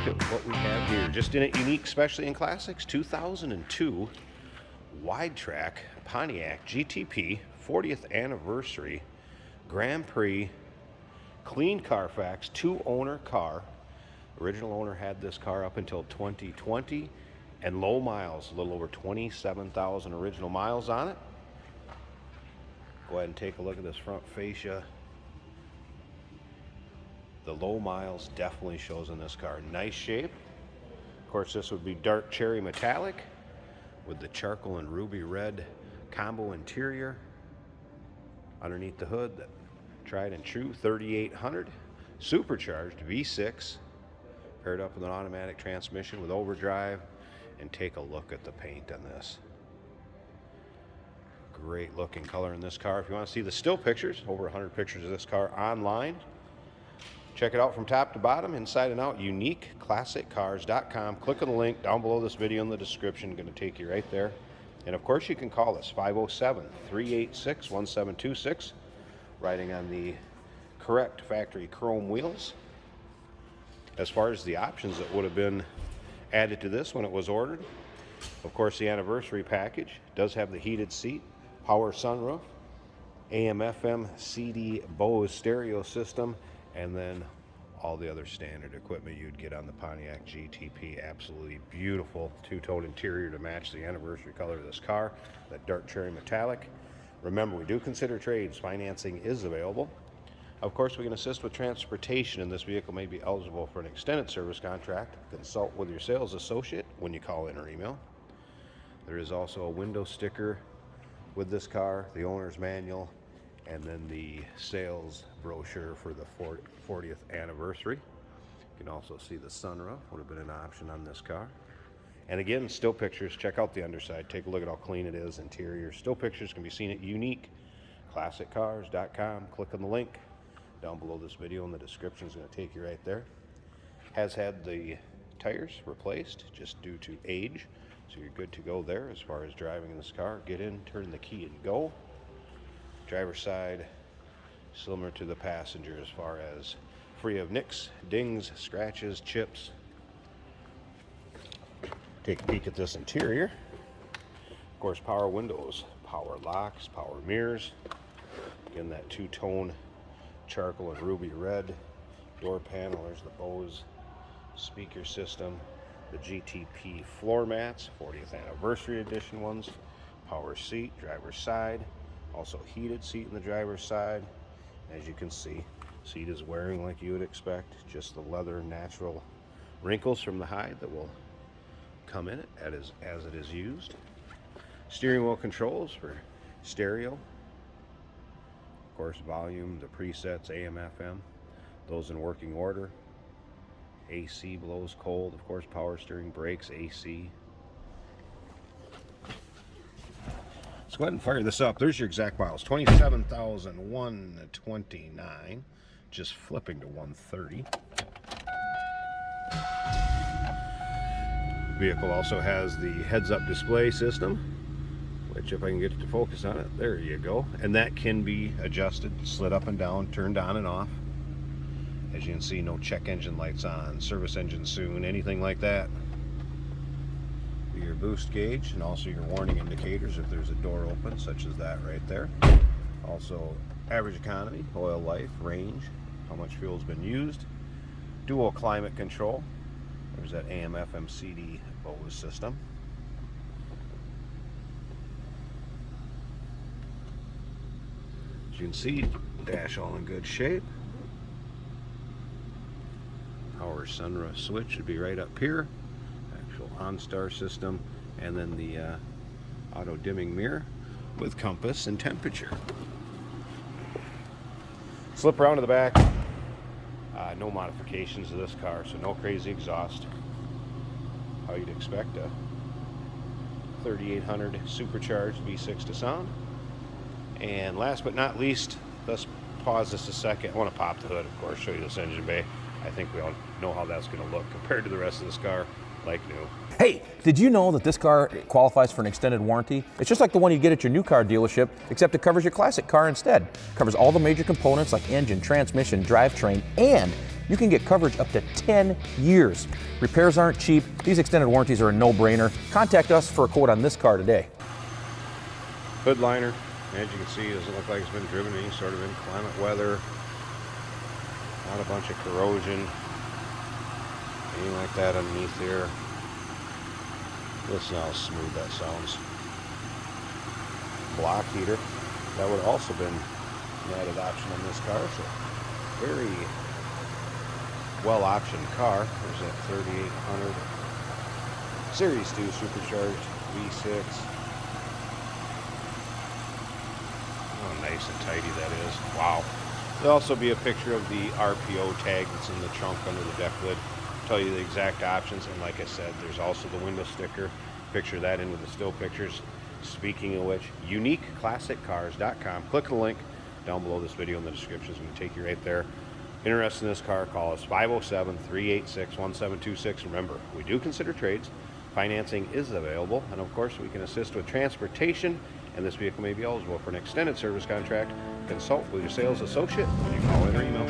look at what we have here. Just in it unique, especially in classics, 2002 wide track Pontiac GTP 40th anniversary Grand Prix, clean Carfax, 2-owner car. Original owner had this car up until 2020, and low miles, a little over 27,000 original miles on it. Go ahead and take a look at this front fascia. The low miles definitely shows in this car. Nice shape. Of course, this would be dark cherry metallic with the charcoal and ruby red combo interior. Underneath the hood, the tried and true 3800 supercharged V6 paired up with an automatic transmission with overdrive. And take a look at the paint on this. Great looking color in this car. If you want to see the still pictures, over 100 pictures of this car online. Check it out from top to bottom, inside and out, uniqueclassiccars.com. Click on the link down below this video in the description. Going to take you right there. And of course, you can call us 507-386-1726, riding on the correct factory chrome wheels. As far as the options that would have been added to this when it was ordered, of course, the anniversary package does have the heated seat, power sunroof, AM/FM CD Bose stereo system, and then all the other standard equipment you'd get on the Pontiac GTP. Absolutely beautiful two-tone interior to match the anniversary color of this car, that dark cherry metallic. Remember, we do consider trades. Financing is available. Of course, we can assist with transportation, and this vehicle may be eligible for an extended service contract. Consult with your sales associate when you call in or email. There is also a window sticker with this car, the owner's manual, and then the sales brochure for the 40th anniversary. You can also see the sunroof would have been an option on this car. And again, still pictures. Check out the underside. Take a look at how clean it is. Interior still pictures can be seen at uniqueclassiccars.com. Click on the link down below this video in the description. Is going to take you right there. Has had the tires replaced just due to age, so you're good to go there as far as driving in this car. Get in, turn the key, and go. Driver's side similar to the passenger as far as free of nicks, dings, scratches, chips. Take a peek at this interior. Of course, power windows, power locks, power mirrors. Again, that two-tone charcoal and ruby red door panel. There's the Bose speaker system, the GTP floor mats, 40th anniversary edition ones, power seat, driver's side, also heated seat in the driver's side. As you can see, seat is wearing like you would expect, just the leather natural wrinkles from the hide that will come in it as it is used. Steering wheel controls for stereo. Of course, volume, the presets, AM/FM, those in working order. AC blows cold, of course, power steering, brakes, AC. Let's go ahead and fire this up. There's your exact miles, 27,129, just flipping to 130. Vehicle also has the heads-up display system, which if I can get it to focus on it, there you go. And that can be adjusted, slid up and down, turned on and off. As you can see, no check engine lights on, service engine soon, anything like that. Your boost gauge and also your warning indicators if there's a door open, such as that right there. Also average economy, oil life, range, how much fuel's been used. Dual climate control. There's that AM/FM CD Bose system. As you can see, dash all in good shape. Power sunroof switch should be right up here. Actual OnStar system, and then the auto dimming mirror with compass and temperature. Slip around to the back. No modifications to this car, so no crazy exhaust. How you'd expect a 3800 supercharged V6 to sound. And last but not least, let's pause this a second. I want to pop the hood, of course, show you this engine bay. I think we all know how that's going to look compared to the rest of this car, like new. Hey, did you know that this car qualifies for an extended warranty? It's just like the one you get at your new car dealership, except it covers your classic car instead. It covers all the major components like engine, transmission, drivetrain, and you can get coverage up to 10 years. Repairs aren't cheap. These extended warranties are a no-brainer. Contact us for a quote on this car today. Hood liner, as you can see, doesn't look like it's been driven any sort of inclement weather. Not a bunch of corrosion, anything like that underneath here. Listen how smooth that sounds. Block heater, that would have also been an added option on this car. So very well optioned car. There's that 3800 Series 2 supercharged V6. Oh, nice and tidy that is. Wow. There'll also be a picture of the RPO tag that's in the trunk under the deck lid. Tell you the exact options, and like I said, there's also the window sticker. Picture that into the still pictures. Speaking of which, uniqueclassiccars.com. Click the link down below this video in the description. It's going to take you right there. Interested in this car, call us 507-386-1726. Remember, we do consider trades. Financing is available, and of course we can assist with transportation, and this vehicle may be eligible for an extended service contract. Consult with your sales associate when you call in or email.